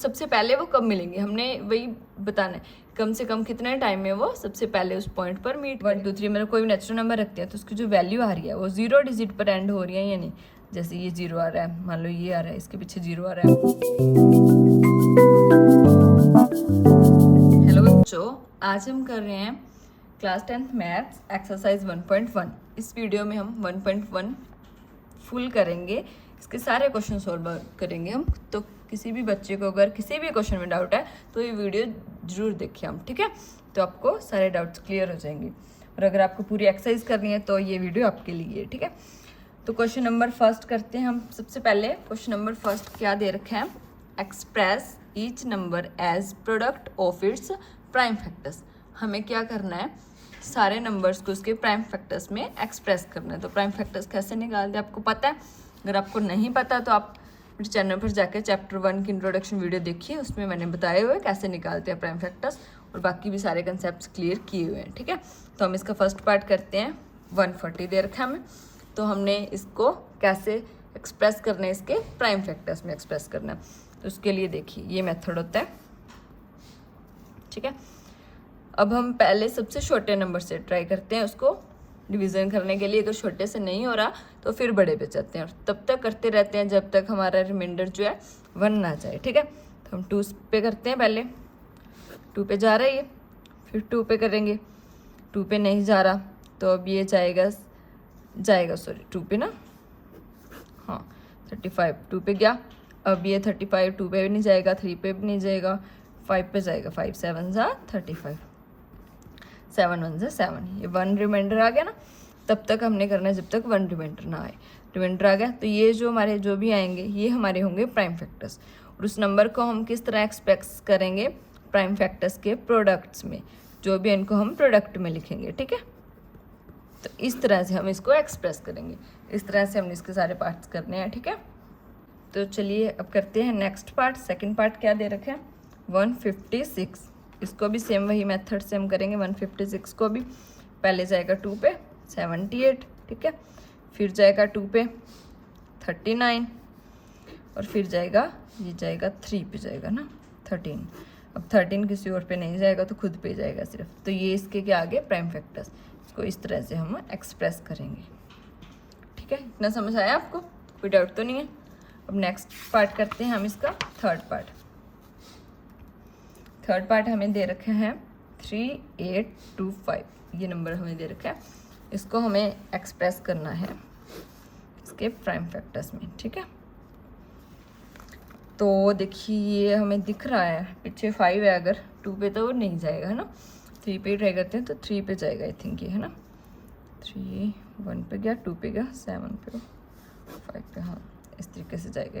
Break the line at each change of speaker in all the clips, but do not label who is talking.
सबसे पहले वो कब मिलेंगे, हमने वही बताना है, कम से कम कितने टाइम में वो सबसे पहले उस पॉइंट पर मीट। 1 2 3 मतलब कोई भी नेचुरल नंबर रखते हैं तो उसकी जो वैल्यू आ रही है वो 0 डिजिट पर एंड हो रही है या नहीं। जैसे ये 0 आ रहा है, मान लो ये आ रहा है, इसके पीछे 0 आ रहा है। हेलो बच्चों, आज हम कर रहे हैं क्लास 10th मैथ्स एक्सरसाइज 1.1। इस वीडियो में हम 1.1 फुल करेंगे, इसके सारे क्वेश्चन सॉल्व करेंगे हम। तो किसी भी बच्चे को अगर किसी भी क्वेश्चन में डाउट है तो ये वीडियो जरूर देखिए हम, ठीक है। तो आपको सारे डाउट्स क्लियर हो जाएंगे। और अगर आपको पूरी एक्सरसाइज करनी है तो ये वीडियो आपके लिए है, ठीक है। तो क्वेश्चन नंबर फर्स्ट करते हैं हम। सबसे पहले क्वेश्चन नंबर फर्स्ट क्या दे रखा है, express each number as product of its prime factors. हमें क्या करना है, सारे नंबर्स को उसके प्राइम फैक्टर्स में एक्सप्रेस करना है। तो प्राइम फैक्टर्स कैसे निकालते हैं आपको पता है? अगर आपको नहीं पता तो आप मेरे चैनल पर जाकर चैप्टर 1 की इंट्रोडक्शन वीडियो देखिए, उसमें मैंने बताए हुए कैसे निकालते हैं प्राइम फैक्टर्स, और बाकी भी सारे कंसेप्ट क्लियर किए हुए हैं, ठीक है। तो हम इसका फर्स्ट पार्ट करते हैं। 140 दे रखा है हमें, तो हमने इसको कैसे एक्सप्रेस करना है, इसके प्राइम फैक्टर्स में एक्सप्रेस करना है। तो उसके लिए देखिए ये मेथड होता है, ठीक है। अब हम पहले सबसे छोटे नंबर से ट्राई करते हैं उसको डिवीज़न करने के लिए। अगर छोटे से नहीं हो रहा तो फिर बड़े पे जाते हैं, और तब तक करते रहते हैं जब तक हमारा रिमाइंडर जो है 1 ना जाए, ठीक है। तो हम 2 पे करते हैं, पहले 2 पे जा रहा है ये, फिर 2 पे करेंगे, 2 पे नहीं जा रहा तो अब ये जाएगा सॉरी 2 पे ना, हाँ 35 2 पे गया। अब ये 35 2 पे भी नहीं जाएगा, 3 पे भी नहीं जाएगा, 5 पे जाएगा। 5 7 जा 35, 7 1 जा 7, ये 1 रिमाइंडर आ गया ना। तब तक हमने करना है जब तक 1 रिमाइंडर ना आए। रिमाइंडर आ गया तो ये जो हमारे जो भी आएंगे ये हमारे होंगे प्राइम फैक्टर्स। और उस नंबर को हम किस तरह एक्सप्रेस करेंगे, प्राइम फैक्टर्स के प्रोडक्ट्स में, जो भी इनको हम प्रोडक्ट में लिखेंगे, ठीक है। तो इस तरह से हम इसको एक्सप्रेस करेंगे, इस तरह से हमने इसके सारे पार्ट्स करने हैं, ठीक है। तो चलिए अब करते हैं नेक्स्ट पार्ट। सेकंड पार्ट क्या दे रखा है, 156। इसको भी सेम वही मेथड से हम करेंगे। 156 को भी पहले जाएगा 2 पे 78, ठीक है, फिर जाएगा 2 पे 39, और फिर जाएगा ये जाएगा 3 पे जाएगा ना 13। अब 13 किसी और पे नहीं जाएगा तो खुद पे जाएगा सिर्फ। तो ये इसके क्या आगे प्राइम फैक्टर्स, इसको इस तरह से हम एक्सप्रेस करेंगे, ठीक है। इतना समझ आया आपको, कोई डाउट तो नहीं है? अब नेक्स्ट पार्ट करते हैं हम इसका थर्ड पार्ट। थर्ड पार्ट हमें दे रखा है 3825, ये नंबर हमें दे रखा है, इसको हमें एक्सप्रेस करना है इसके प्राइम फैक्टर्स में, ठीक है। तो देखिए ये हमें दिख रहा है पीछे 5 है, अगर 2 पे तो वो नहीं जाएगा है ना, 3 पे ट्राई करते हैं तो 3 पे जाएगा आई थिंक ये, है ना। 3 1 पे गया, 2 पे गया, 7 पे, 5 पे, हाँ इस तरीके से जाएगा।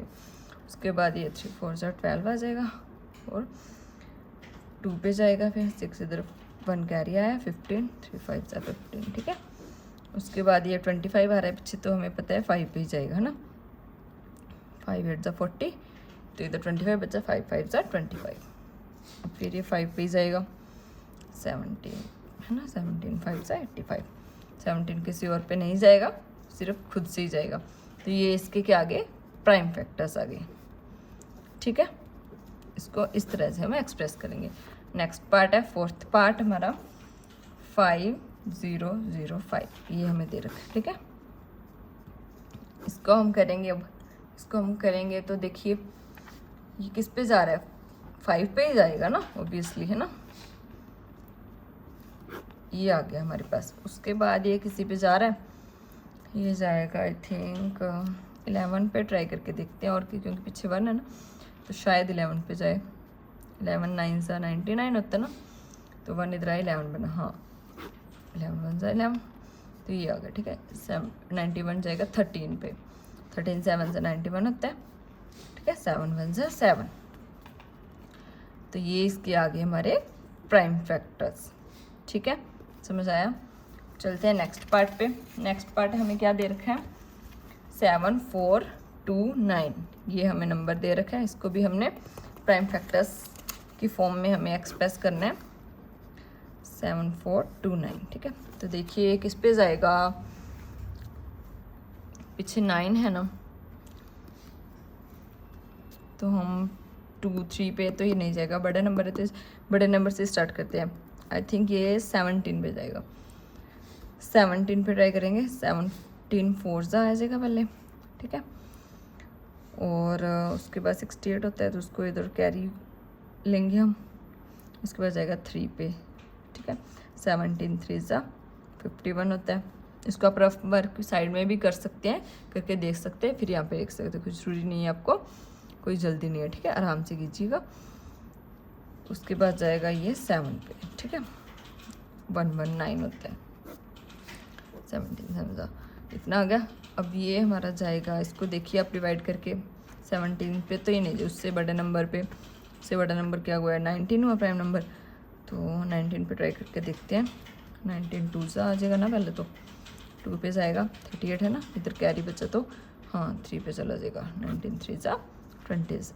उसके बाद ये 3 4 जा 12 आ जाएगा, और 2 पे जाएगा, फिर 6 इधर 1 कैरी आया, 15 3 5 जा 15, ठीक है। उसके बाद ये 25 आ रहा है पीछे, तो हमें पता है 5 पे ही जाएगा है ना। 5 8 जा 40, तो इधर 25 बचा, 5 5 जा 25, फिर ये 5 पे ही जाएगा। 17 है ना, 17 5 जा 85, 17 किसी और पे नहीं जाएगा, सिर्फ खुद से ही जाएगा। तो ये इसके क्या आगे प्राइम फैक्टर्स आ गए, ठीक है। इसको इस तरह से हम एक्सप्रेस करेंगे। नेक्स्ट पार्ट है फोर्थ पार्ट हमारा 5005, ये हमें दे रखा है, ठीक है। इसको हम करेंगे, अब इसको हम करेंगे तो देखिए ये किस पे जा रहा है, 5 पे ही जाएगा ना ऑब्वियसली, है ना। ये आ गया हमारे पास। उसके बाद ये किसी पे जा रहा है, ये जाएगा आई थिंक 11 पे, ट्राई करके देखते हैं, और क्योंकि पीछे 1 है ना तो शायद 11 पे जाए। 11 9 सा 99 होता है ना, तो 1 इधर आए 11 बना, हाँ 11 1 जा 11, तो ये आ गया, ठीक है। 91 जाएगा 13 पे, 13 7 से 91 होता है, ठीक है। 7 1 जा 7, तो ये इसके आगे हमारे प्राइम फैक्टर्स, ठीक है। समझ आया? चलते हैं नेक्स्ट पार्ट पे। नेक्स्ट पार्ट हमें क्या दे रखा है, 7429, ये हमें नंबर दे रखा है। इसको भी हमने प्राइम फैक्टर्स की फॉर्म में हमें एक्सप्रेस करना है, 7429, ठीक है। तो देखिए किस पे जाएगा, पीछे 9 है ना, तो हम 2 3 पे तो ये नहीं जाएगा, बड़े नंबर है तो बड़े नंबर से स्टार्ट करते हैं। आई थिंक ये 17 पे जाएगा, 17 पे ट्राई करेंगे। 17 4 आ जाएगा पहले, ठीक है। और उसके बाद 68 होता है तो उसको इधर कैरी लेंगे हम। उसके बाद जाएगा 3 पे, ठीक है। 17 3 51 होता है। इसको आप रफ वर्क साइड में भी कर सकते हैं, करके देख सकते हैं, फिर यहाँ पे लिख सकते हैं। कुछ जरूरी नहीं है, आपको कोई जल्दी नहीं है, ठीक है, आराम से कीजिएगा। उसके बाद जाएगा ये 7 पे, ठीक है। 119 होता है। 17 7 इतना आ गया। अब ये हमारा जाएगा, इसको देखिए आप डिवाइड करके 17 पे तो ये नहीं, उससे बड़े नंबर पे, उससे बड़ा नंबर क्या हुआ है 19 हुआ प्राइम नंबर, तो 19 पे ट्राई करके देखते हैं। 19 2 आ जाएगा ना, पहले तो 2 पे जाएगा। 38 है ना, इधर कैरी बचा तो हाँ 3 पे चला जाएगा। 19 3 20,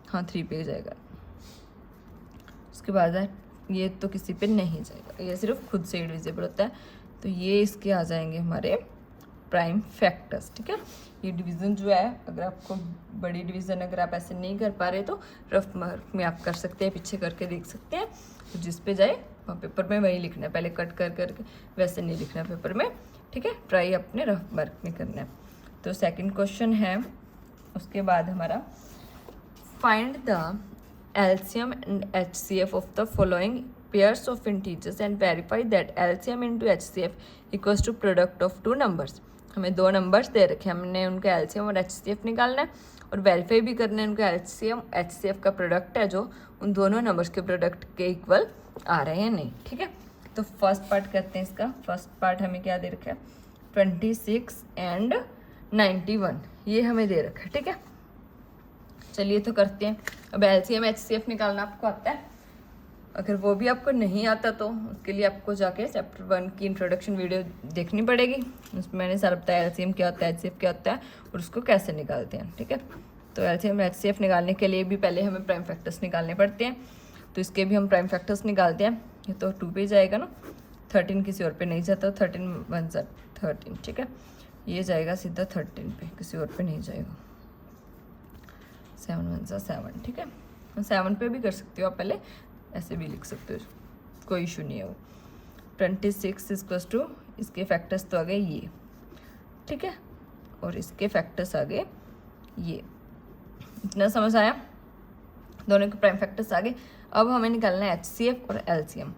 हाँ 3 पे जाएगा। उसके बाद है ये तो किसी पे नहीं जाएगा, ये सिर्फ खुद से डिविजिबल होता है, तो ये इसके आ जाएंगे हमारे प्राइम फैक्टर्स, ठीक है। ये डिवीज़न जो है, अगर आपको बड़ी डिवीज़न अगर आप ऐसे नहीं कर पा रहे तो रफ मार्क में आप कर सकते हैं, पीछे करके देख सकते हैं। तो जिस पे जाए वहाँ पेपर में वही लिखना है, पहले कट कर करके वैसे नहीं लिखना पेपर में, ठीक है। ट्राई अपने रफ मार्क में करना है। तो सेकंड क्वेश्चन है, उसके बाद हमारा find the LCM and HCF of the following pairs of integers and verify that LCM into HCF equals to product of two numbers। हमें दो नंबर्स दे रखे हैं, हमने उनका LCM और HCF निकालना है और वेरीफाई भी करना है उनका LCM HCF का प्रोडक्ट है जो उन दोनों नंबर्स के प्रोडक्ट के इक्वल आ रहे हैं नहीं, ठीक है। तो फर्स्ट पार्ट करते हैं इसका। फर्स्ट पार्ट हमें क्या दे रखा है 26 एंड 91, ये हमें दे रखा है, ठीक है। चलिए तो करते हैं। अब LCM HCF निकालना आपको आता है, अगर वो भी आपको नहीं आता तो उसके लिए आपको जाके चैप्टर 1 की इंट्रोडक्शन वीडियो देखनी पड़ेगी। उसमें मैंने सारा बताया LCM क्या होता है, HCF क्या होता है और उसको कैसे निकालते हैं, ठीक है। तो LCM HCF निकालने के लिए भी पहले हमें प्राइम फैक्टर्स निकालने पड़ते हैं, तो इसके भी हम प्राइम फैक्टर्स निकालते हैं। ये तो 2 पे जाएगा ना, 13 किसी और पे नहीं जाता, 13 1 13, ठीक है। ये जाएगा सीधा 13 पे, किसी और पे नहीं जाएगा। 7 1 7, ठीक है। 7 पे भी कर सकते हो आप, पहले ऐसे भी लिख सकते हो, कोई इशू नहीं है वो। 26 इक्वल्स टू, इसके फैक्टर्स तो आ गए ये, ठीक है, और इसके फैक्टर्स आ गए ये। इतना समझ आया, दोनों के प्राइम फैक्टर्स आ गए। अब हमें निकालना है HCF और LCM।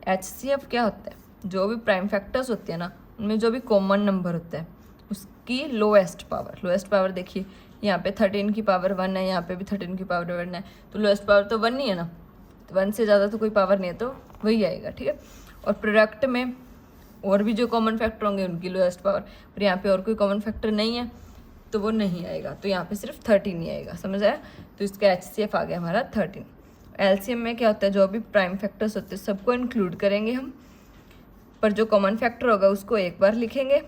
HCF क्या होता है, जो भी प्राइम फैक्टर्स होते हैं ना, उनमें जो भी कॉमन नंबर होता है उसकी लोएस्ट पावर देखिए, यहाँ पे 13 की पावर 1 है, यहाँ पे भी 13 की पावर 1 है, तो लोएस्ट पावर तो 1 ही है ना, तो 1 से ज़्यादा तो कोई पावर नहीं है, तो वही आएगा, ठीक है। और प्रोडक्ट में और भी जो कॉमन फैक्टर होंगे उनकी लोएस्ट पावर, और यहाँ पे और कोई कॉमन फैक्टर नहीं है तो वो नहीं आएगा, तो यहाँ पे सिर्फ 13 ही आएगा, समझ आया। तो इसका HCF आ गया हमारा 13। LCM में क्या होता है, जो भी प्राइम फैक्टर्स होते हैं सबको इंक्लूड करेंगे हम, पर जो कॉमन फैक्टर होगा उसको एक बार लिखेंगे,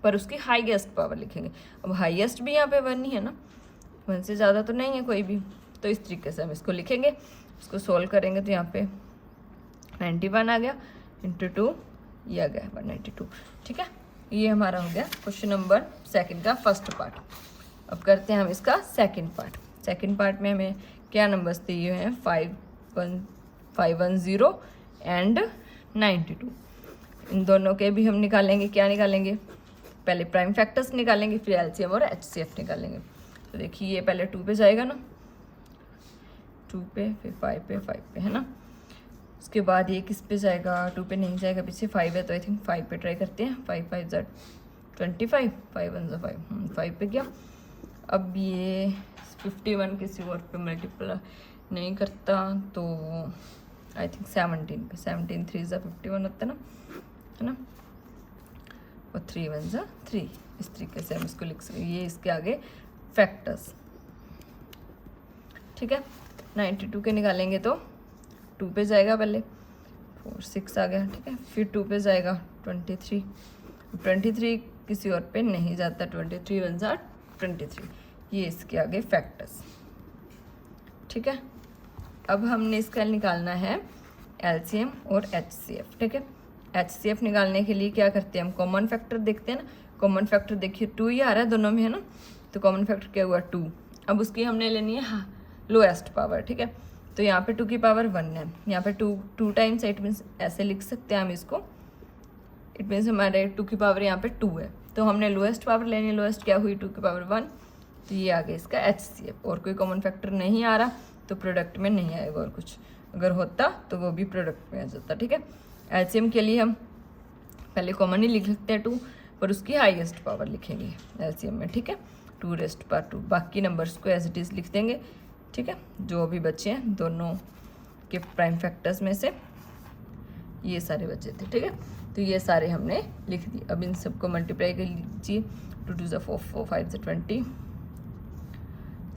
पर उसकी हाईएस्ट पावर लिखेंगे। अब हाईएस्ट भी यहाँ पे 1 ही है ना, 1 से ज़्यादा तो नहीं है कोई भी, तो इस तरीके से हम इसको लिखेंगे। इसको सोल्व करेंगे तो यहाँ पे 91 आ गया, इंटू 2 ये आ गया 192, ठीक है। ये हमारा हो गया क्वेश्चन नंबर 2 का फर्स्ट पार्ट। अब करते हैं हम इसका सेकंड पार्ट। सेकंड पार्ट में हमें क्या नंबर्स दिए हुए हैं 510 एंड 92। इन दोनों के भी हम निकालेंगे, क्या निकालेंगे, पहले प्राइम फैक्टर्स निकालेंगे, फिर LCM और HCF निकालेंगे। तो देखिए ये पहले 2 पे जाएगा ना, 2 पे, फिर 5 पे है ना। उसके बाद ये किस पे जाएगा, 2 पे नहीं जाएगा, पीछे 5 है, तो आई थिंक 5 पे ट्राई करते हैं। 5 5 25, 5 1 5, 5 पे गया। अब ये 51 किसी और पे मल्टीप्लाई नहीं करता, तो आई थिंक 17 पे, 17 3 51 होता है ना, है ना, और 3 1 3। इस तरीके से हम इसको लिख सकते, ये इसके आगे फैक्टर्स, ठीक है। 92 के निकालेंगे तो 2 पे जाएगा, पहले 4 6 आ गया, ठीक है। फिर 2 पे जाएगा 23 किसी और पे नहीं जाता, 23 1 23, ये इसके आगे फैक्टर्स, ठीक है। अब हमने इसका निकालना है LCM और HCF, ठीक है। HCF निकालने के लिए क्या करते हैं हम, कॉमन फैक्टर देखते हैं ना। कॉमन फैक्टर देखिए 2 ही आ रहा है दोनों में, है ना, तो कॉमन फैक्टर क्या हुआ 2, अब उसकी हमने लेनी है लोएस्ट पावर, ठीक है। तो यहाँ पे 2 की पावर 1 है, यहाँ पे 2 टाइम्स, इट मीन्स ऐसे लिख सकते हैं हम इसको, इट मीन्स हमारे 2 की पावर यहाँ पे 2 है। तो हमने लोएस्ट पावर लेनी है, लोएस्ट क्या हुई 2 की पावर 1, तो ये आ गया इसका HCF। और कोई कॉमन फैक्टर नहीं आ रहा तो प्रोडक्ट में नहीं आएगा, और कुछ अगर होता तो वो भी प्रोडक्ट में आ जाता, ठीक है। LCM के लिए हम पहले कॉमन ही लिख सकते हैं 2, पर उसकी हाईएस्ट पावर लिखेंगे LCM में, ठीक है, 2⁻²। बाकी नंबर्स को एज इट इज़ लिख देंगे, ठीक है, जो भी बचे हैं दोनों के प्राइम फैक्टर्स में से ये सारे बचे थे, ठीक है। तो ये सारे हमने लिख दिए। अब इन सबको मल्टीप्लाई कर लीजिए, 2 2 4 4 5 20,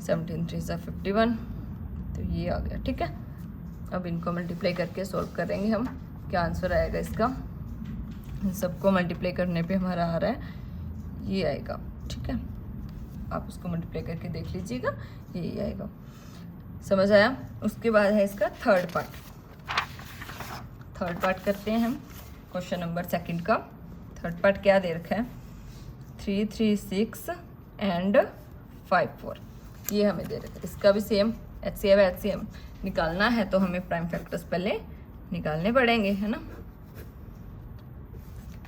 17 3 51, तो ये आ गया, ठीक है। अब इनको मल्टीप्लाई करके सॉल्व करेंगे हम, क्या आंसर आएगा इसका। इन सबको मल्टीप्लाई करने पे हमारा आ रहा है ये आएगा, ठीक है। आप उसको मल्टीप्लाई करके देख लीजिएगा, ये आएगा, समझ आया। उसके बाद है इसका थर्ड पार्ट करते हैं हम क्वेश्चन नंबर 2 का। थर्ड पार्ट क्या दे रखा है, 3 3 6 एंड 5 4, ये हमें दे रखा है। इसका भी सेम HCF निकालना है तो हमें प्राइम फैक्टर्स पहले निकालने पड़ेंगे, है ना।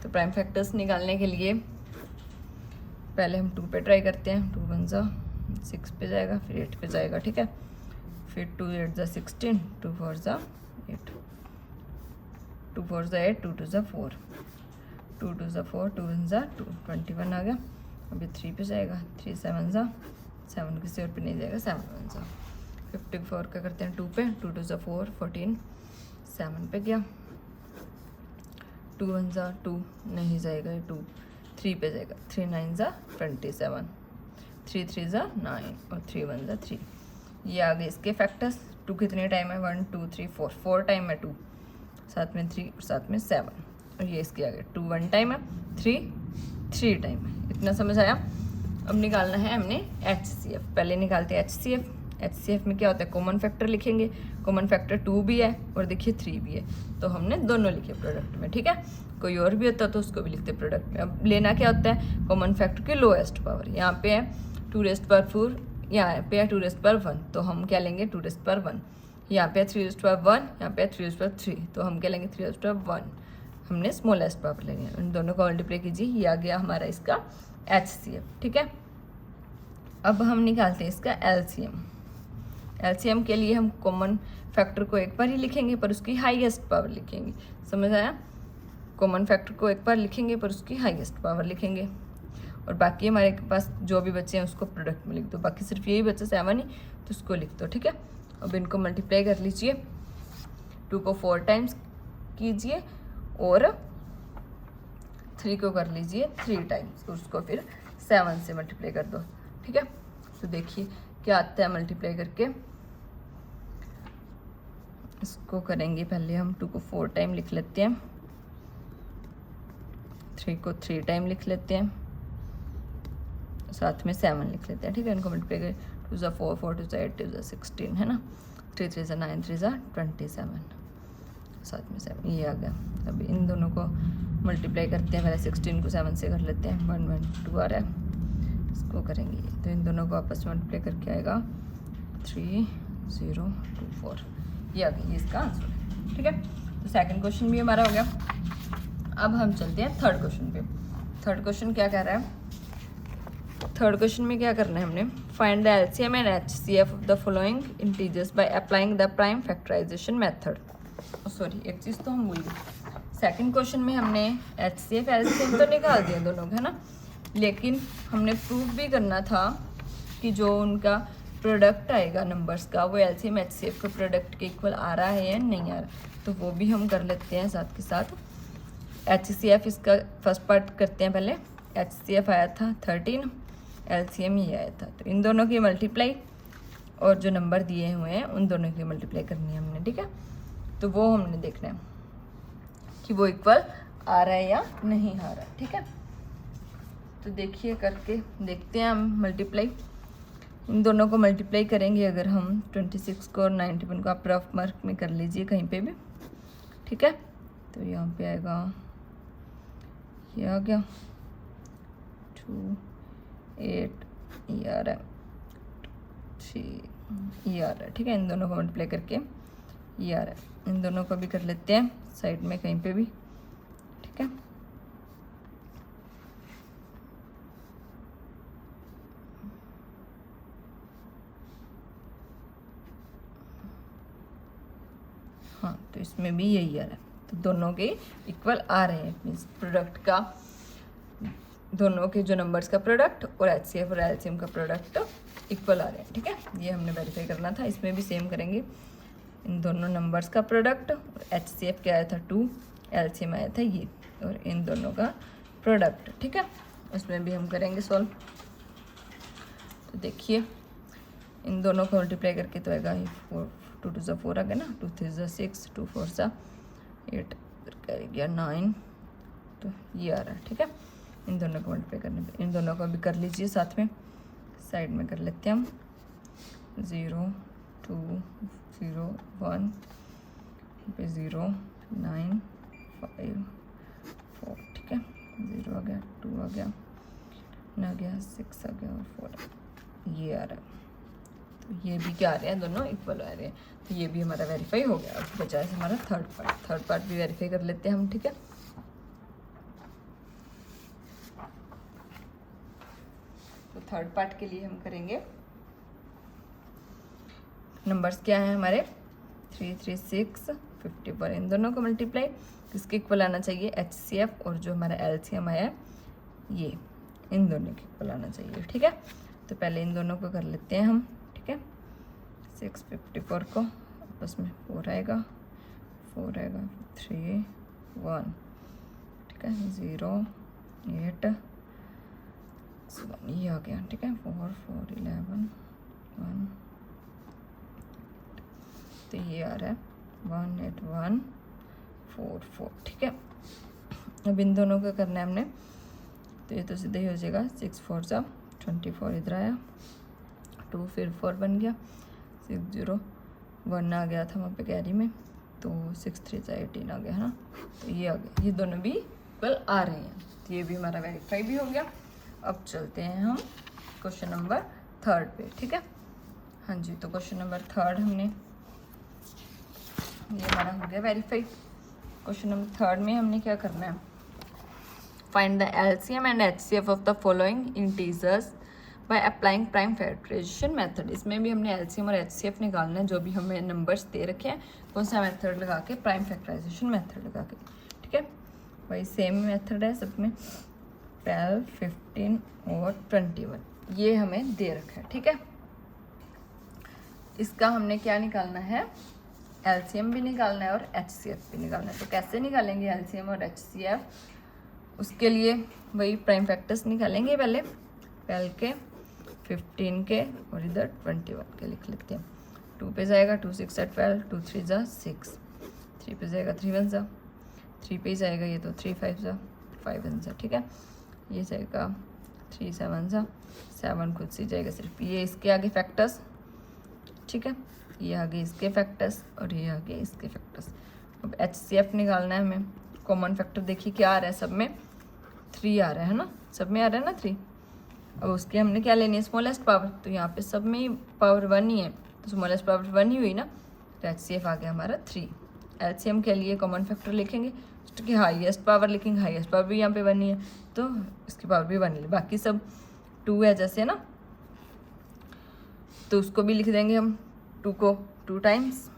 तो प्राइम फैक्टर्स निकालने के लिए पहले हम 2 पे ट्राई करते हैं। 2 1 6 पे जाएगा, फिर 8 पे जाएगा, ठीक है। फिर 2 8 16, 2 4 8, 2 4 8, 2 2 4, 2 2 4, 2 1 2, 21 आ गया। अभी 3 पे जाएगा, 3 7 7 किसी और पे नहीं जाएगा, 7 1 54 का करते हैं 2 पे, 2 2 4 14, 7 पे गया, 2 1 2 नहीं जाएगा, 2 3 पे जाएगा, 3 9 27, 3 3 9 और 3 1 3। ये आ गए इसके फैक्टर्स। 2 कितने टाइम है, 1 2 3 4 टाइम है 2, साथ में 3 और साथ में 7, और ये इसके आगे 2 1 टाइम है, 3 टाइम है। इतना समझ आया। अब निकालना है हमने HCF। पहले निकालते हैं HCF में क्या होता है, कॉमन फैक्टर लिखेंगे। कॉमन फैक्टर 2 भी है और देखिए 3 भी है, तो हमने दोनों लिखे प्रोडक्ट में, ठीक है। कोई और भी होता तो उसको भी लिखते प्रोडक्ट में। अब लेना क्या होता है, कॉमन फैक्टर की लोएस्ट पावर। यहाँ पे है 2⁻4, यहाँ पे है 2⁻1, तो हम क्या लेंगे 2⁻1। यहाँ पे है 3⁻1, यहाँ पे है 3⁻3, तो हम क्या लेंगे 3⁻1। हमने स्मॉलेस्ट पावर लेनी है, उन दोनों को मल्टीप्लाई कीजिए, ये आ गया हमारा इसका HCF, ठीक है। अब हम निकालते हैं इसका LCM के लिए हम कॉमन फैक्टर को एक बार ही लिखेंगे पर उसकी हाईएस्ट पावर लिखेंगे, समझ आया। कॉमन फैक्टर को एक बार लिखेंगे पर उसकी हाईएस्ट पावर लिखेंगे, और बाकी हमारे पास जो भी बच्चे हैं उसको प्रोडक्ट में लिख दो। बाकी सिर्फ यही बच्चा 7 ही, तो उसको लिख दो, ठीक है। अब इनको मल्टीप्लाई कर लीजिए, 2 को 4 टाइम्स कीजिए और 3 को कर लीजिए 3 टाइम्स, उसको फिर 7 से मल्टीप्लाई कर दो, ठीक है। तो देखिए क्या आता है मल्टीप्लाई करके। इसको करेंगे पहले हम 2 को 4 टाइम लिख लेते हैं, 3 को 3 टाइम लिख लेते हैं, साथ में 7 लिख लेते हैं, ठीक है। इनको मल्टीप्लाई कर 2 4 4 2 8 2 16, है ना। 3 3 9 3 27, साथ में 7, ये आ गया। अब इन दोनों को मल्टीप्लाई करते हैं, पहले 16 को 7 से कर लेते हैं, 1 1 2 आ रहा है, इसको करेंगे। तो इन दोनों को आपस में मल्टीप्लाई करके आएगा 3 0 2 4, ये आ गया, ये इसका आंसर है, ठीक है। तो सेकंड क्वेश्चन भी हमारा हो गया। अब हम चलते हैं थर्ड क्वेश्चन पे। थर्ड क्वेश्चन क्या कह रहा है, थर्ड क्वेश्चन में क्या करना है हमने, find the LCM and HCF of the following integers by applying the prime factorisation method. Sorry, एक चीज़ तो हम भूल गए, सेकंड क्वेश्चन में हमने HCF LCM तो निकाल दिया दोनों का, है ना, लेकिन हमने प्रूव भी करना था कि जो उनका प्रोडक्ट आएगा नंबर्स का, वो LCM HCF के प्रोडक्ट के इक्वल आ रहा है या नहीं आ रहा, तो वो भी हम कर लेते हैं साथ के साथ। HCF इसका फर्स्ट पार्ट करते हैं पहले। HCF आया था 13, LCM ये आया था, तो इन दोनों की मल्टीप्लाई और जो नंबर दिए हुए हैं उन दोनों की मल्टीप्लाई करनी है हमने, ठीक है। तो वो हमने देखना है कि वो इक्वल आ रहा है या नहीं आ रहा, ठीक है। तो देखिए करके देखते हैं हम मल्टीप्लाई। इन दोनों को मल्टीप्लाई करेंगे अगर हम 26 को और 91 को, आप रफ मार्क में कर लीजिए कहीं पे भी, ठीक है। तो यहाँ पे आएगा, ये आ गया 2 8, ये आ रहा है 3 ये आ रहा है, ठीक है। इन दोनों को मल्टीप्लाई करके ये आ रहा है। इन दोनों को भी कर लेते हैं साइड में कहीं पे भी, ठीक है। हाँ, तो इसमें भी यही आ रहा है, तो दोनों के इक्वल आ रहे हैं। मीन्स प्रोडक्ट का, दोनों के जो नंबर्स का प्रोडक्ट और HCF और LCM का प्रोडक्ट इक्वल आ रहे हैं, ठीक है। ये हमने वेरीफाई करना था। इसमें भी सेम करेंगे। इन दोनों नंबर्स का प्रोडक्ट, HCF क्या आया था 2, LCM आया था ये, और इन दोनों का प्रोडक्ट, ठीक है। उसमें भी हम करेंगे सॉल्व। तो देखिए इन दोनों को मल्टीप्लाई करके तो आएगा 2 2 4 आ गया ना, 2 3 6, 2 4 8, फिर गया 9, तो ये आ रहा है, ठीक है। इन दोनों को मल्टीप्लाई करने पे इन दोनों को भी कर लीजिए साथ में, साइड में कर लेते हैं हम। 0 2 0 1 पे 0 9 5 4, ठीक है। 0 आ गया, 2 आ गया, 9 आ गया, 6 आ गया और 4 ये आ रहा है। तो ये भी क्या आ रहे हैं, दोनों इक्वल आ रहे हैं। तो ये भी हमारा वेरीफाई हो गया। अब बचा है हमारा थर्ड पार्ट भी वेरीफाई कर लेते हैं हम, ठीक है। तो थर्ड पार्ट के लिए हम करेंगे, नंबर्स क्या है हमारे 3 3 6 54, इन दोनों को मल्टीप्लाई किसके इक्वल आना चाहिए, HCF और जो हमारा LCM आया है ये, इन दोनों के इक्वल आना चाहिए, ठीक है। तो पहले इन दोनों को कर लेते हैं हम, ठीक है। 6 54 को आपस में 4 आएगा, 3 1, ठीक है। 0 8 7 ये आ गया, ठीक है। 4 4 11 1, तो ये आ रहा है 1 8 1 4 4, ठीक है। अब इन दोनों का करना है हमने, तो ये तो सीधा ही हो जाएगा। 6 4 जा 24 इधर आया, 2 फिर 4 बन गया, 6 0 1 आ गया था वहाँ पे कैरी में, तो 6 3 जा 18 आ गया है ना। तो ये आ गया, ये दोनों भी इक्वल आ रहे हैं। तो ये भी हमारा वेरीफाई भी हो गया। अब चलते हैं हम क्वेश्चन नंबर 3 पे, ठीक है। हाँ जी, तो क्वेश्चन नंबर 3 हमने, ये हमारा हो गया वेरीफाई। क्वेश्चन नंबर 3 में हमने क्या करना है, find the LCM and HCF of the following integers by applying prime factorisation method. इसमें भी हमने LCM और HCF निकालना है, जो भी हमें नंबर्स दे रखे हैं, कौन सा मेथड लगा के, प्राइम फैक्टराइजेशन मेथड लगा के, ठीक है। वही सेम मेथड है सब में, 12 15 और 21 ये हमें दे रखा है, ठीक है। इसका हमने क्या निकालना है, LCM भी निकालना है और HCF भी निकालना है। तो कैसे निकालेंगे LCM और HCF, उसके लिए वही प्राइम फैक्टर्स निकालेंगे। पहले 12 के, 15 के और इधर 21 के लिख लेते हैं। 2 पे जाएगा 2 6 12, 2 3 जा 6, 3 पे जाएगा 3 1 जा, 3 पे जाएगा ये तो 3 5 जा 5 1 जा, ठीक है। ये जाएगा 3 7 जा 7, खुद से जाएगा सिर्फ, ये इसके आगे फैक्टर्स, ठीक है। ये आगे इसके फैक्टर्स और ये आगे इसके फैक्टर्स। अब HCF निकालना है हमें। कॉमन फैक्टर देखिए क्या आ रहा है, सब में 3 आ रहा है ना, सब में आ रहा है ना 3। अब उसके हमने क्या लेनी है, स्मॉलेस्ट पावर। तो यहाँ पे सब में पावर 1 ही है, तो स्मॉलेस्ट पावर 1 ही हुई ना, तो HCF आ गया हमारा 3। LCM के लिए कॉमन फैक्टर लिखेंगे, उसकी हाईएस्ट पावर लिखेंगे, हाईएस्ट पावर भी यहाँ पे 1 ही है, तो इसकी पावर भी 1 ही है। बाकी सब 2 है जैसे ना, तो उसको भी लिख देंगे हम, 2 को 2 टाइम्स,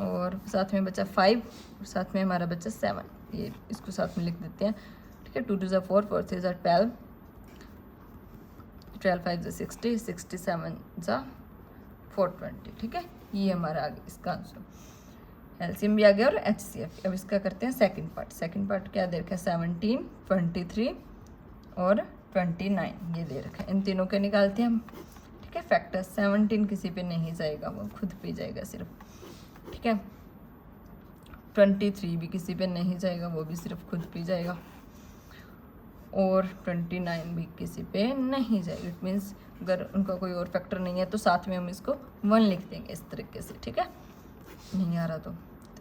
और साथ में बचा 5 और साथ में हमारा बचा 7, ये इसको साथ में लिख देते हैं, ठीक है। 2 2 4 4 3 12, 12 5 60, 67 420, ठीक है। ये हमारा आ गया इसका आंसर। LCM भी आ गया और HCF। अब इसका करते हैं सेकंड पार्ट। सेकंड पार्ट क्या दे रखा है, 17 23 और 29 ये दे रखा है। इन तीनों के निकालते हैं हम, ठीक है। फैक्टर 17 किसी पे नहीं जाएगा, वो खुद पे जाएगा सिर्फ, ठीक है। 23 भी किसी पे नहीं जाएगा, वो भी सिर्फ खुद पे जाएगा, और 29 भी किसी पे नहीं जाएगा। इट मीन्स अगर उनका कोई और फैक्टर नहीं है तो साथ में हम इसको 1 लिख देंगे इस तरीके से, ठीक है। नहीं आ रहा तो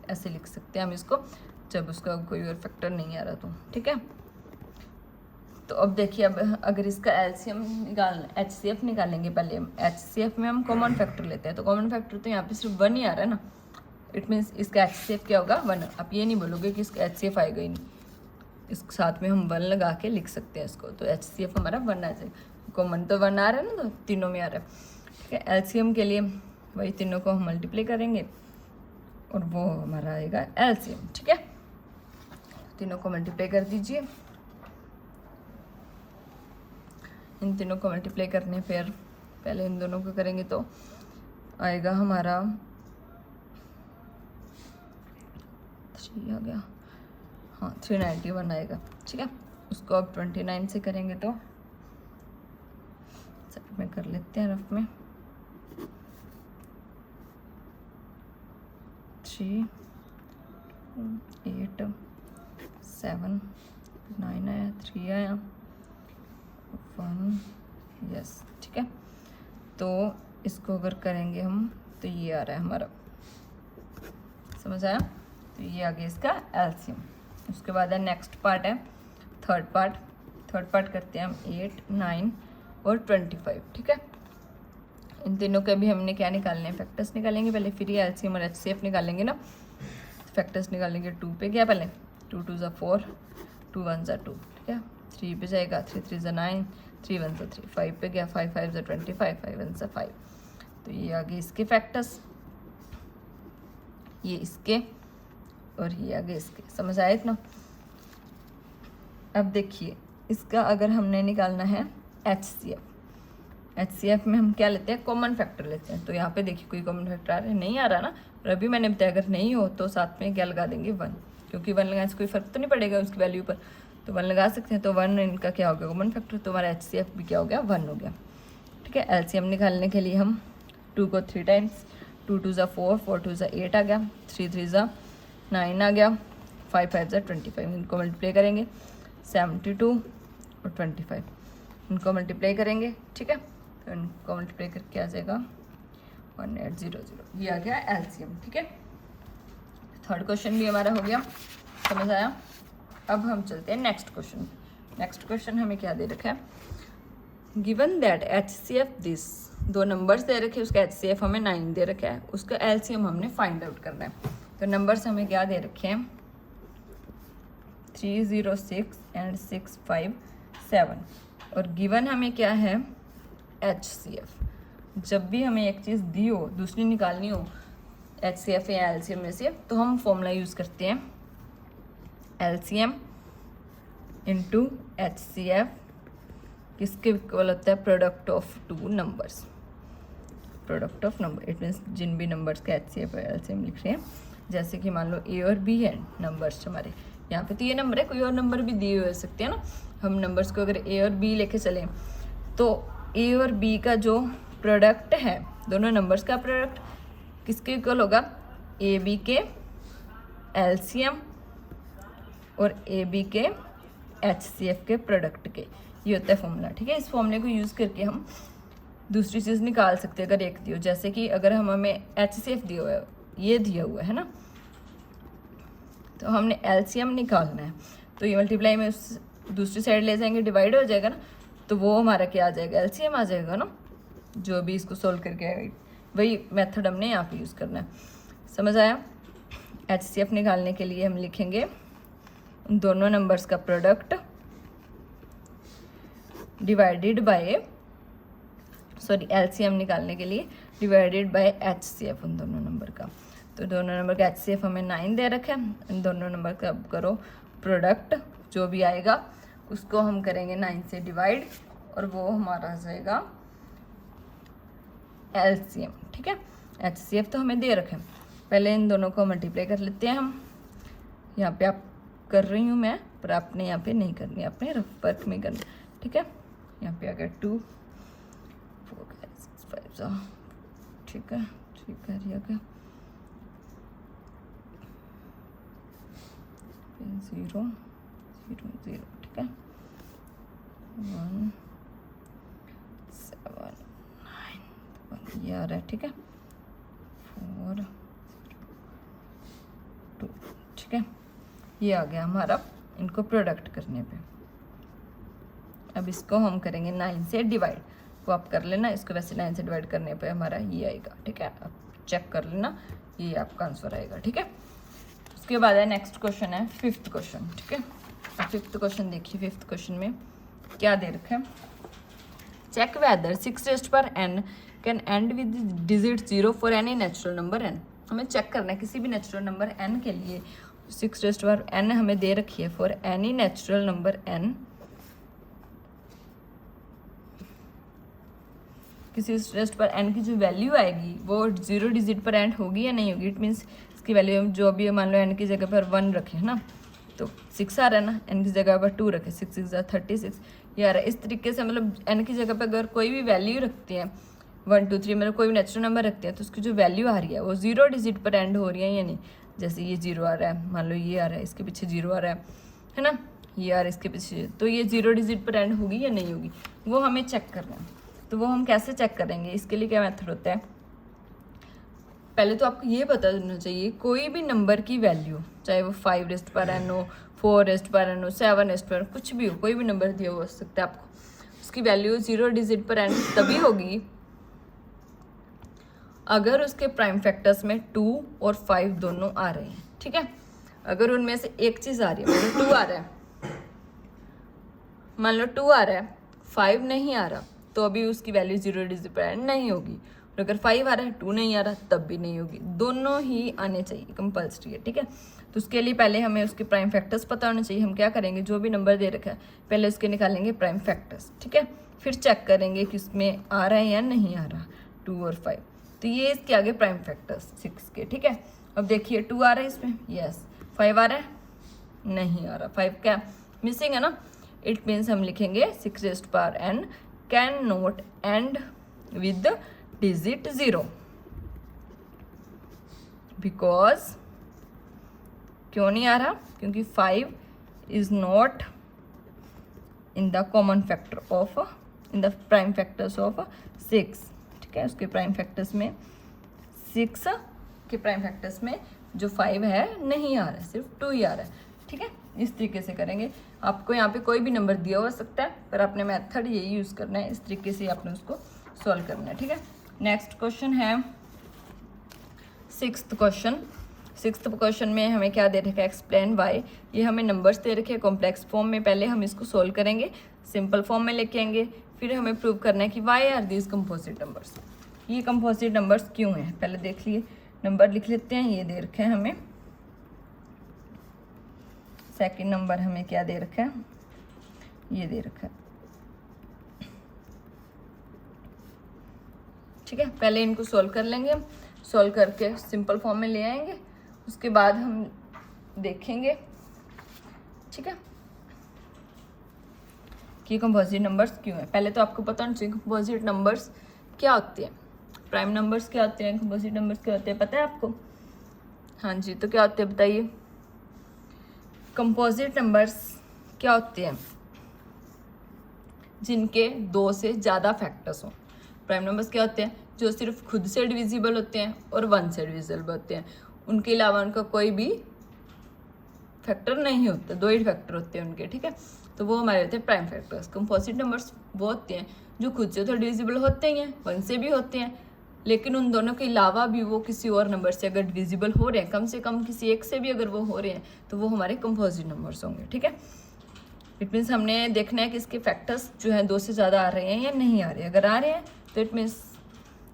ऐसे लिख सकते हैं हम इसको, जब उसका कोई और फैक्टर नहीं आ रहा तो, ठीक है। तो अब देखिए, अब अगर इसका एलसीएम निकालना, एचसीएफ निकालेंगे पहले हम। एचसीएफ में हम कॉमन फैक्टर लेते हैं, तो कॉमन फैक्टर तो यहाँ पे सिर्फ 1 ही आ रहा है ना, इट मीन्स इसका एचसीएफ क्या होगा 1। आप ये नहीं बोलोगे कि इसका एचसीएफ आएगा ही नहीं, इस साथ में हम 1 लगा के लिख सकते हैं इसको, तो एचसीएफ हमारा 1 आ जाएगा। कॉमन तो 1 आ रहा है ना, तो तीनों में आ रहा है, ठीक है। एलसीएम के लिए वही तीनों को हम मल्टीप्लाई करेंगे और वो हमारा आएगा एलसीएम, ठीक है। तीनों को मल्टीप्लाई कर दीजिए। इन तीनों को मल्टीप्लाई करने पर पहले इन दोनों को करेंगे तो आएगा हमारा 3 आ गया, हाँ 391 आएगा, ठीक है। उसको अब 29 से करेंगे तो साइड में कर लेते हैं रफ में। 3 8 7 9 आया, 3 आया, 1, यस, ठीक है। तो इसको अगर करेंगे हम तो ये आ रहा है हमारा, समझ आया। तो ये आ गया इसका एलसीएम। उसके बाद है नेक्स्ट पार्ट है थर्ड पार्ट। थर्ड पार्ट करते हैं हम 8 9 और 25, ठीक है। इन तीनों के भी हमने क्या निकालने हैं, फैक्टर्स निकालेंगे पहले, फिर ये एलसीएम और एचसीएफ निकालेंगे ना। फैक्टर्स निकालेंगे 2 पे गया पहले, 2 2 ज़ा 4, 2 1 ज़ा 2, ठीक है। 3 पे जाएगा, 3 3 ज़ा 9, 3 1 ज़ा 3, 5 पे गया, 5 5 ज़ा 25, 5 1 ज़ा 5। तो ये आगे इसके फैक्टर्स, ये इसके और ये आगे इसके, समझ आए इतना। अब देखिए इसका अगर हमने निकालना है एचसीएफ, एचसीएफ में हम क्या लेते हैं, कॉमन फैक्टर लेते हैं। तो यहाँ पे देखिए कोई कॉमन फैक्टर आ रहा है, नहीं आ रहा ना, और अभी मैंने बताया अगर नहीं हो तो साथ में क्या लगा देंगे 1, क्योंकि 1 लगाने से कोई फर्क तो नहीं पड़ेगा उसकी वैल्यू पर, तो 1 लगा सकते हैं। तो 1 इनका क्या हो गया कॉमन फैक्टर, तो हमारा एचसीएफ भी क्या हो गया 1 हो गया, ठीक है। एलसीएम निकालने के लिए हम 2 को 3 टाइम्स, 2 2 ज़ा 4, 4 2 ज़ा 8 आ गया, 3 3 ज़ा 9 आ गया, 5 5 ज़ा 25, इनको मल्टीप्लाई करेंगे 72 और 25, इनको मल्टीप्लाई करेंगे, ठीक है। तो इनको मल्टीप्लाई करके आ जाएगा 1800, ये आ गया एलसीएम, ठीक है। थर्ड क्वेश्चन भी हमारा हो गया, समझ आया। अब हम चलते हैं नेक्स्ट क्वेश्चन। नेक्स्ट क्वेश्चन हमें क्या दे रखा है, given that HCF this, 2 numbers दे रखे, उसका एचसीएफ हमें 9 दे रखा है, उसका एलसीएम हमने फाइंड आउट करना है। तो नंबर्स हमें क्या दे रखे हैं, 306 एंड 657, और गिवन हमें क्या है एचसीएफ। जब भी हमें एक चीज़ दी हो, दूसरी निकालनी हो एचसीएफ या एलसीएम में से, तो हम फॉर्मूला यूज़ करते हैं एलसीएम इंटू एचसीएफ, किसके इक्वल होता है, product of 2 numbers, product of number. It means जिन भी नंबर्स का एचसीएफ और एलसीएम लिख रहे हैं, जैसे कि मान लो ए और बी है नंबर्स हमारे, यहाँ पे तो ये नंबर है, कोई और नंबर भी दिए हुए सकते हैं ना। हम नंबर्स को अगर ए और बी लेके चलें तो ए और बी का जो प्रोडक्ट है, दोनों नंबर्स का प्रोडक्ट किसके इक्वल होगा, ए बी के एलसीएम और ए बी के एचसीएफ के प्रोडक्ट के, ये होता है फॉर्मूला, ठीक है। इस फॉर्मूले को यूज़ करके हम दूसरी चीज़ निकाल सकते हैं अगर एक दी हो, जैसे कि अगर हमें एचसीएफ दिया हुआ है, ये दिया हुआ है ना, तो हमने एलसीएम निकालना है, तो ये मल्टीप्लाई में उस दूसरी साइड ले जाएंगे, डिवाइड हो जाएगा ना, तो वो हमारा क्या आ जाएगा, एलसीएम आ जाएगा ना। जो भी इसको सोल्व करके आएगा वही मेथड हमने यहाँ पे यूज़ करना है, समझ आया। एचसीएफ निकालने के लिए हम लिखेंगे उन दोनों नंबर्स का product divided by, sorry LCM निकालने के लिए डिवाइडेड बाय एचसीएफ उन दोनों नंबर का। तो दोनों नंबर का एचसीएफ हमें 9 दे रखा है, इन दोनों नंबर का अब करो प्रोडक्ट, जो भी आएगा उसको हम करेंगे 9 से डिवाइड, और वो हमारा आ जाएगा एलसीएम, ठीक है। एचसीएफ तो हमें दे रखे, पहले इन दोनों को मल्टीप्लाई कर लेते हैं हम। यहाँ पे आप कर रही हूँ मैं, पर आपने यहाँ पे नहीं करनी, आपने रफ वर्क में करना, ठीक है। यहाँ पे आ गया 2 4 6 5, ठीक है, ठीक है, ये आ गया 0 0 0, ठीक है, 1 7 9 1, ये आ रहा है, ठीक है, 4 2, ठीक है। ये आ गया हमारा इनको प्रोडक्ट करने पे। अब इसको हम करेंगे 9 से डिवाइड, वो आप कर लेना, इसको वैसे 9 से डिवाइड करने पे हमारा ये आएगा, ठीक है। अब चेक कर लेना, ये आपका आंसर आएगा, ठीक है। उसके बाद है नेक्स्ट क्वेश्चन है 5th क्वेश्चन, ठीक है। अब 5th क्वेश्चन देखिए, 5th क्वेश्चन में क्या दे रखा है, check whether 6n can end with digit 0 for any natural number n। हमें चेक करना है किसी भी नेचुरल नंबर n के लिए 6n हमें दे रखी है for any natural number n, किसी रेस्ट पर n की जो वैल्यू आएगी वो 0 डिजिट पर एंड होगी या नहीं होगी। इट मीन्स इसकी वैल्यू जो भी मान लो n की जगह पर 1 रखे है ना, तो 6 आ रहा है ना, n की जगह पर 2 रखे, 6 6 36 ये आ रहा है। इस तरीके से मतलब n की जगह पर अगर कोई भी वैल्यू रखते हैं 1 2 3 मतलब कोई भी नेचुरल नंबर रखते हैं तो उसकी जो वैल्यू आ रही है वो 0 डिजिट पर एंड हो रही है या नहीं। जैसे ये 0 आ रहा है, मान लो ये आ रहा है, इसके पीछे 0 आ रहा है ना, ये आ रहा है इसके पीछे, तो ये 0 डिजिट पर एंड होगी या नहीं होगी, वो हमें चेक करना है। तो वो हम कैसे चेक करेंगे, इसके लिए क्या मेथड होता है, पहले तो आपको ये पता होना चाहिए कोई भी नंबर की वैल्यू, चाहे वो 5 रेस्ट पर एन हो, 4 रेस्ट पर एन हो, 7 रेस्ट पर कुछ भी हो, कोई भी नंबर दिया हो सकता है आपको, उसकी वैल्यू 0 डिजिट पर एंड तभी होगी अगर उसके प्राइम फैक्टर्स में 2 और 5 दोनों आ रहे हैं, ठीक है। अगर उनमें से एक चीज़ आ रही है, मान लो 2 आ रहा है, मान लो 2 आ रहा है, 5 नहीं आ रहा, तो अभी उसकी वैल्यू 0 डिजिट पर एंड नहीं होगी। और अगर 5 आ रहा है, 2 नहीं आ रहा, तब भी नहीं होगी। दोनों ही आने चाहिए, कंपल्सरी है, ठीक है। तो उसके लिए पहले हमें उसके प्राइम फैक्टर्स पता होने चाहिए। हम क्या करेंगे, जो भी नंबर दे रखा है पहले उसके निकालेंगे प्राइम फैक्टर्स, ठीक है। फिर चेक करेंगे कि उसमें आ रहा है या नहीं आ रहा 2 और 5, तो ये इसके आगे प्राइम फैक्टर्स 6 के, ठीक है। अब देखिए 2 आ रहा है इसमें, यस। 5 आ रहा है, नहीं आ रहा, 5 क्या मिसिंग है ना। इट मीन्स हम लिखेंगे 6 rest power n can not and with digit 0 because, क्यों नहीं आ रहा, क्योंकि 5 is not in the common factor of, in the prime factors of 6, ठीक है। उसके प्राइम फैक्टर्स में 6 के प्राइम फैक्टर्स में जो 5 है नहीं आ रहा है, सिर्फ 2 ही आ रहा है, ठीक है। इस तरीके से करेंगे। आपको यहाँ पे कोई भी नंबर दिया हो सकता है, पर आपने मेथड यही यूज़ करना है, इस तरीके से आपने उसको सॉल्व करना है, ठीक है। नेक्स्ट क्वेश्चन है 6th क्वेश्चन। 6th क्वेश्चन में हमें क्या दे रखा है, एक्सप्लेन वाई। ये हमें नंबर्स दे रखे हैं कॉम्प्लेक्स फॉर्म में, पहले हम इसको सोल्व करेंगे, सिंपल फॉर्म में लेके आएंगे, फिर हमें प्रूव करना है कि why are these composite numbers, ये कंपोजिट नंबर्स क्यों हैं। पहले देख लिए, नंबर लिख लेते हैं, ये दे रखे हैं हमें। सेकंड नंबर हमें क्या दे रखा है, ये दे रखा है, ठीक है। पहले इनको सोल्व कर लेंगे, सोल्व करके सिंपल फॉर्म में ले आएंगे, उसके बाद हम देखेंगे, ठीक है, कि कंपोजिट नंबर्स क्यों है। पहले तो आपको पता होना चाहिए कंपोजिट नंबर्स क्या होते हैं, प्राइम नंबर्स क्या होते हैं, कंपोजिट नंबर्स क्या होते हैं, पता है आपको। हाँ जी, तो क्या होते हैं बताइए। कंपोजिट नंबर्स क्या होते हैं, जिनके 2 से ज़्यादा फैक्टर्स हों। प्राइम नंबर्स क्या होते हैं, जो सिर्फ खुद से डिविजिबल होते हैं और 1 से डिविजिबल होते हैं, उनके अलावा उनका कोई भी फैक्टर नहीं होता, 2 ही फैक्टर होते हैं उनके, ठीक है। तो वो हमारे होते हैं प्राइम फैक्टर्स। कंपोजिट नंबर्स वो होते हैं जो खुद से तो डिविजिबल होते ही हैं, 1 से भी होते हैं, लेकिन उन दोनों के अलावा भी वो किसी और नंबर से अगर डिविजिबल हो रहे हैं, कम से कम किसी एक से भी अगर वो हो रहे हैं, तो वो हमारे कंपोजिट नंबर्स होंगे, ठीक है। इट मीन्स हमने देखना है कि इसके फैक्टर्स जो हैं 2 से ज़्यादा आ रहे हैं या नहीं आ रहे हैं। अगर आ रहे हैं तो इट मीन्स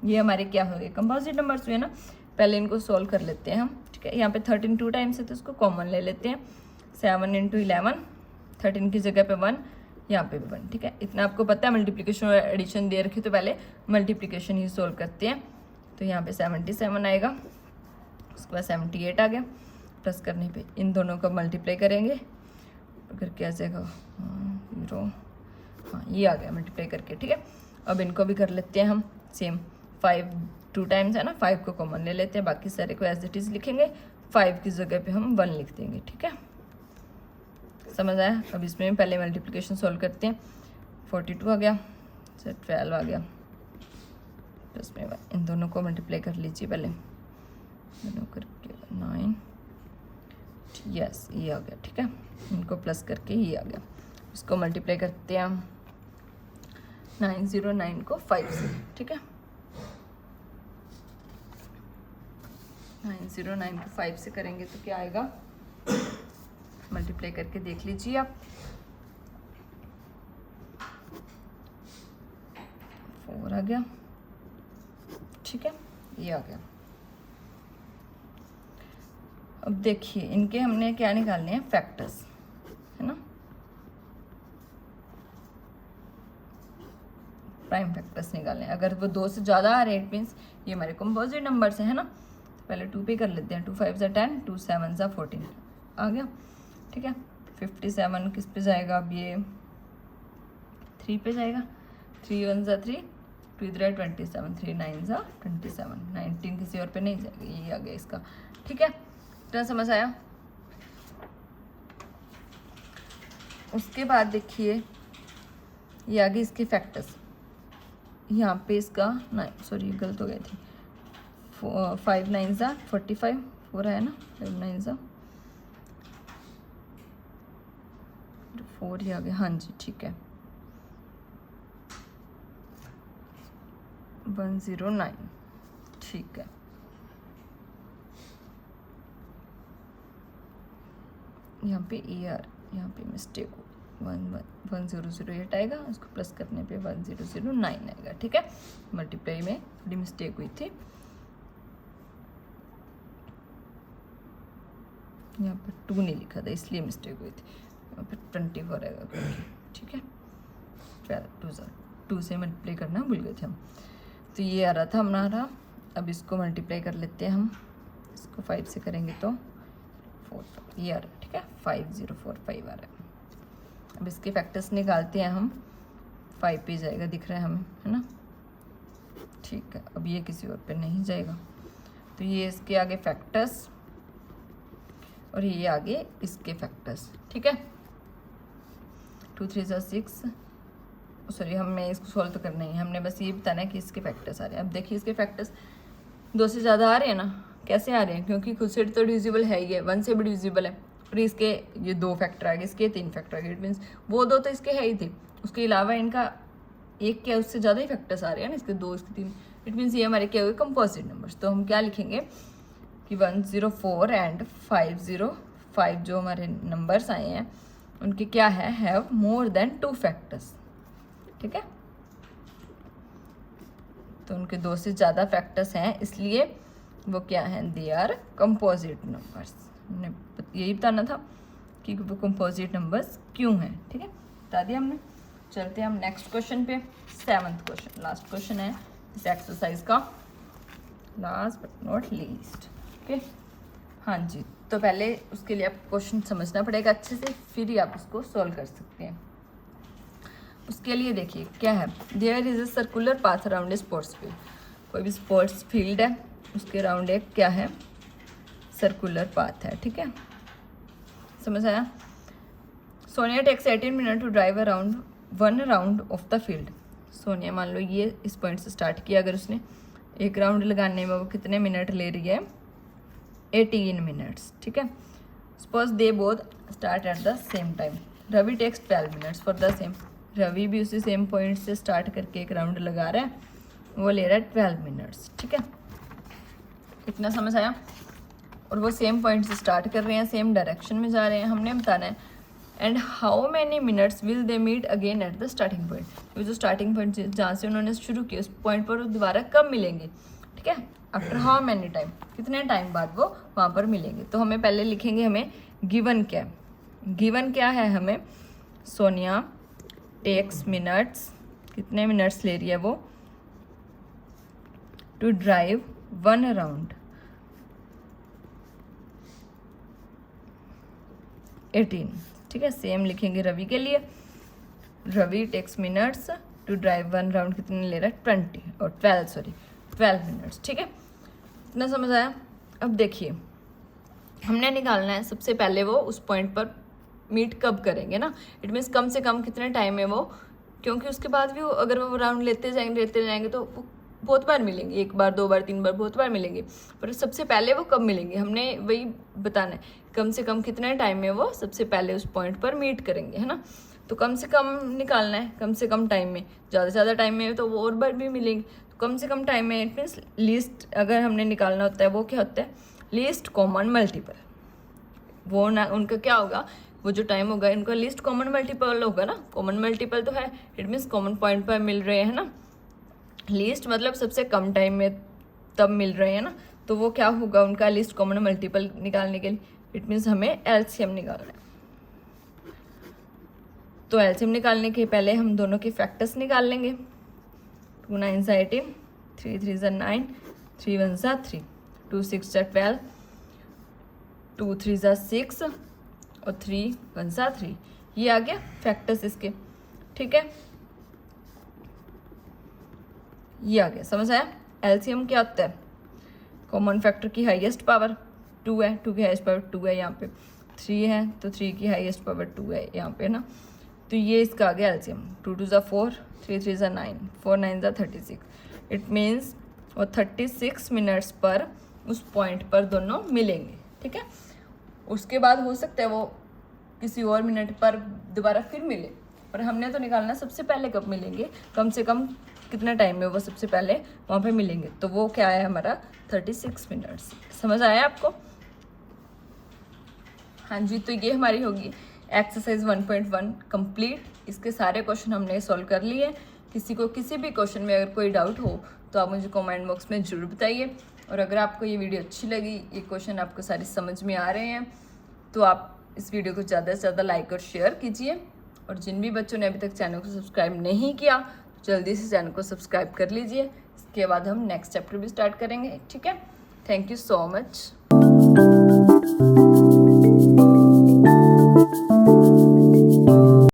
ये हमारे क्या हो गए, कंपोजिट नंबर्स हुए ना। पहले इनको सोल्व कर लेते हैं हम, ठीक है। यहाँ पे 13 2 टाइम्स है तो इसको कॉमन ले लेते हैं। 7 × 11, 13 की जगह पे 1, यहाँ पे भी 1, ठीक है। इतना आपको पता है, मल्टीप्लिकेशन और एडिशन दे रखी, तो पहले मल्टीप्लिकेशन ही सोल्व करते हैं। तो यहाँ पे 77 आएगा, उसके बाद 78 आ गया, प्लस करने पे इन दोनों को मल्टीप्लाई करेंगे, अगर क्या जाएगा 0, हाँ ये आ गया मल्टीप्लाई करके, ठीक है। अब इनको भी कर लेते हैं हम सेम, 5 2 टाइम्स है ना, 5 को कॉमन ले लेते हैं, बाकी सारे को एज इट इज़ लिखेंगे, 5 की जगह पे हम 1 लिख देंगे, ठीक है। समझ आया। अब इसमें पहले मल्टीप्लिकेशन सॉल्व करते हैं। 42 आ गया, 12 आ गया, प्लस में 1, इन दोनों को मल्टीप्लाई कर लीजिए पहले, दोनों करके 9, यस ये आ गया, ठीक है। इनको प्लस करके ये आ गया, इसको मल्टीप्लाई करते हैं हम 909 को 5 से, ठीक है। 909 को 5 से करेंगे तो क्या आएगा, मल्टीप्लाई करके देख लीजिए आप। 4 आ गया, ठीक है, ये आ गया। अब देखिए इनके हमने क्या निकालने हैं, फैक्टर्स, है ना, प्राइम फैक्टर्स निकालने हैं। अगर वो 2 से ज़्यादा आ रहे हैं इट मीन्स ये हमारे कंपोजिट नंबर्स हैं, है ना। तो पहले 2 पे कर लेते हैं। 2 5 ज़ा 10, 2 7 ज़ा 14 आ गया, ठीक है। 57 किस पे जाएगा, अब ये 3 पे जाएगा। 3 1 ज़ा 3, 2 इधर है 27, 3 9 ज़ा 27, 19 किसी और पे नहीं जाएगा, ये आ गया इसका, ठीक है। इतना समझ आया। उसके बाद देखिए ये आगे इसके फैक्टर्स, यहाँ पे इसका सॉरी गलत हो गई थी। 5 9 ज़ा 45, 4 है ना, 5 9 ज़ा 4 ही आ गया, हाँ जी ठीक है। 109, ठीक है। यहाँ पे ER, यहाँ पे मिस्टेक हो, 100 आएगा, उसको प्लस करने पे 1009 आएगा, ठीक है। मल्टीप्लाई में थोड़ी मिस्टेक हुई थी, यहाँ पे 2 नहीं लिखा था इसलिए मिस्टेक हुई थी। यहाँ पे 24 आएगा, ठीक है। 2 से मल्टीप्लाई करना भूल गए थे हम। तो ये आ रहा था हमारा, अब इसको मल्टीप्लाई कर लेते हैं हम। इसको 5 से करेंगे तो 4, ये आ रहा है, ठीक है। 5045 आ रहा है। अब इसके फैक्टर्स निकालते हैं हम। 5 पे जाएगा, दिख रहा है हमें, है ना, ठीक है। अब ये किसी और पे नहीं जाएगा, तो ये इसके आगे फैक्टर्स और ये आगे इसके फैक्टर्स, ठीक है। 2 3 ज़ा 6, सॉरी हमें इसको सॉल्व तो करना ही है, हमने बस ये बताना है कि इसके फैक्टर्स आ रहे हैं। अब देखिए इसके फैक्टर्स 2 से ज़्यादा आ रहे हैं ना, कैसे आ रहे हैं, क्योंकि खुद से तो डिविजिबल है ही है, 1 से भी डिविजिबल है। और इसके ये 2 फैक्टर आ गए, इसके 3 फैक्टर आ गए, इट मीन्स वो 2 तो इसके है ही थे, उसके अलावा इनका एक क्या उससे ज़्यादा ही फैक्टर्स आ रहे हैं ना, इसके 2 इसके 3, इट मीन्स ये हमारे क्या हुए, कंपोजिट नंबर्स। तो हम क्या लिखेंगे कि 104 एंड 505 जो हमारे नंबर्स आए हैं उनके क्या है, हैव मोर देन 2 फैक्टर्स, ठीक है। तो उनके 2 से ज़्यादा फैक्टर्स हैं, इसलिए वो क्या हैं, दे आर कंपोजिट नंबर्स। हमने यही बताना था कि वो कंपोजिट नंबर्स क्यों हैं, ठीक है, बता दिया हमने। चलते हैं हम नेक्स्ट क्वेश्चन पे, 7th क्वेश्चन, लास्ट क्वेश्चन है इस एक्सरसाइज का, last but not least, okay. हाँ जी, तो पहले उसके लिए आपको क्वेश्चन समझना पड़ेगा अच्छे से, फिर ही आप उसको सॉल्व कर सकते हैं। उसके लिए देखिए क्या है, there is a circular path around a sports field. कोई भी स्पोर्ट्स फील्ड है, उसके अराउंड एक क्या है, सर्कुलर पाथ है, ठीक है, समझ आया। Sonia takes 18 minute to drive around 1 round of the field. Sonia मान लो ये इस पॉइंट से स्टार्ट किया, अगर उसने 1 राउंड लगाने में वो कितने मिनट ले रही है, 18 मिनट्स, ठीक है। Suppose they both start at the same time. Ravi takes 12 minutes for the same. Ravi भी उसी सेम पॉइंट से स्टार्ट करके 1 राउंड लगा रहा है, वो ले रहा है 12 मिनट्स, ठीक है। इतना समझ आया। और वो सेम पॉइंट से स्टार्ट कर रहे हैं, सेम डायरेक्शन में जा रहे हैं, हमने बताना है and how many minutes will they meet again at the starting point. वो जो स्टार्टिंग पॉइंट जहाँ से उन्होंने शुरू किया उस पॉइंट पर वो दोबारा कब मिलेंगे, ठीक है, आफ्टर हाउ मैनी टाइम, कितने टाइम बाद वो वहाँ पर मिलेंगे। तो हमें पहले लिखेंगे, हमें गिवन क्या है, गिवन क्या है हमें, सोनिया टेक्स मिनट्स, कितने मिनट्स ले रही है वो, टू ड्राइव 1 राउंड 18, ठीक है। सेम लिखेंगे रवि के लिए, Ravi takes minutes to drive 1 round कितने ले रहा है, 20 और 12 मिनट्स, ठीक है। इतना समझ आया। अब देखिए हमने निकालना है सबसे पहले वो उस पॉइंट पर मीट कब करेंगे ना, इट मीन्स कम से कम कितने टाइम में वो, क्योंकि उसके बाद भी वो अगर वो राउंड लेते जाएंगे तो वो बहुत बार मिलेंगे, 1 बार 2 बार 3 बार बहुत बार मिलेंगे, पर सबसे पहले वो कब मिलेंगे हमने वही बताना है, कम से कम कितने टाइम में वो सबसे पहले उस पॉइंट पर मीट करेंगे, है ना। तो कम से कम निकालना है, कम से कम टाइम में। ज़्यादा से ज़्यादा टाइम में तो वो और बार भी मिलेंगे, तो कम से कम टाइम में। इट मीन्स लीस्ट अगर हमने निकालना होता है वो क्या होता है, लीस्ट कॉमन मल्टीपल। वो ना उनका क्या होगा, वो जो टाइम होगा इनका लीस्ट कॉमन मल्टीपल होगा ना। कॉमन मल्टीपल तो है, इट मीन्स कॉमन पॉइंट पर मिल रहे हैं ना। लीस्ट मतलब सबसे कम टाइम में तब मिल रहे हैं ना, तो वो क्या होगा उनका लीस्ट कॉमन मल्टीपल निकालने के लिए। इट मीन्स हमें एलसीएम निकालना है। तो एलसीएम निकालने के पहले हम दोनों के फैक्टर्स निकाल लेंगे। 2 9 18, 3 3 9, 3 1 3, 2 6 12, 2 3 6 और 3 1 3। ये आ गया फैक्टर्स इसके, ठीक है। ये आ गया, समझ आया। एलसीएम क्या होता है, कॉमन फैक्टर की हाईएस्ट पावर 2 है, 2 की हाईएस्ट पावर 2 है, यहाँ पे 3 है तो 3 की हाईएस्ट पावर 2 है यहाँ पे ना। तो ये इसका आ गया एलसीएम। 2 2 4, 3 3 9, 4 9 36। इट मीन्स वो 36 मिनट्स पर उस पॉइंट पर दोनों मिलेंगे, ठीक है। उसके बाद हो सकता है वो किसी और मिनट पर दोबारा फिर मिले, पर हमने तो निकालना सबसे पहले कब मिलेंगे, कम से कम कितना टाइम में वो सबसे पहले वहाँ पे मिलेंगे। तो वो क्या है हमारा 36 मिनट्स। समझ आया आपको? हाँ जी, तो ये हमारी होगी एक्सरसाइज 1.1 कंप्लीट। इसके सारे क्वेश्चन हमने सॉल्व कर लिए। किसी को किसी भी क्वेश्चन में अगर कोई डाउट हो तो आप मुझे कमेंट बॉक्स में ज़रूर बताइए। और अगर आपको ये वीडियो अच्छी लगी, ये क्वेश्चन आपको सारे समझ में आ रहे हैं, तो आप इस वीडियो को ज़्यादा से ज़्यादा लाइक और शेयर कीजिए। और जिन भी बच्चों ने अभी तक चैनल को सब्सक्राइब नहीं किया, जल्दी से चैनल को सब्सक्राइब कर लीजिए। इसके बाद हम नेक्स्ट चैप्टर भी स्टार्ट करेंगे, ठीक है। Thank you so much.